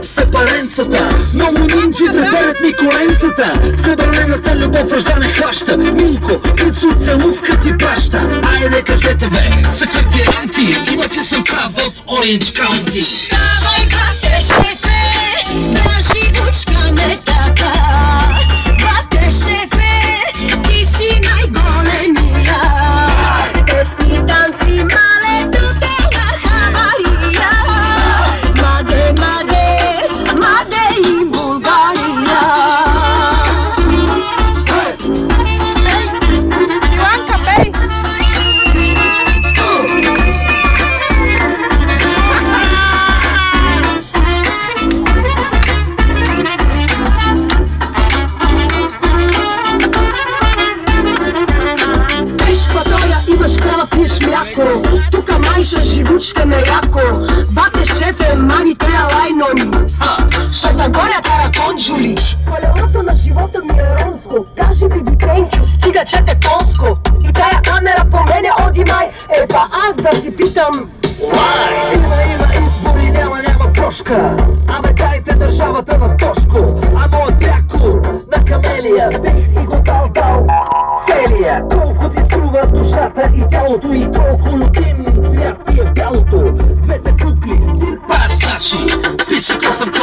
са паренцата. Много нинджите берат ми коленцата. Забранената любов ражда не хваща. Милко, къцо целувка ти праща. Айде кажете бе, са какви ранти. Имат ли сънка в Ориндж Каунти? Давай, бате шефе, на живучка не така. Бате шефе, ти си най-големия. Песни, танци, мале, тутена хабария. Маде, маде, маде и България. Йоанка, бей! Имаш крава, пиеш мляко. Тука майша живучка на яко. Бате шефе, мани тея лайнони. Шата голя тараконджули. Колелото на живота ми е ромско. Кажи ми ги тенкю, стига чете конско. И тая камера по мене оди май. Епа аз да си питам why? Има избори, няма прошка. Абе дайте държавата на Тошко. А моят прякор на камелия. Бих и го дал целия. Колко ти струва душата и тялото, и колко лутин цвят ти е бялото. Двете кукли, цирк, Значи, пича, съм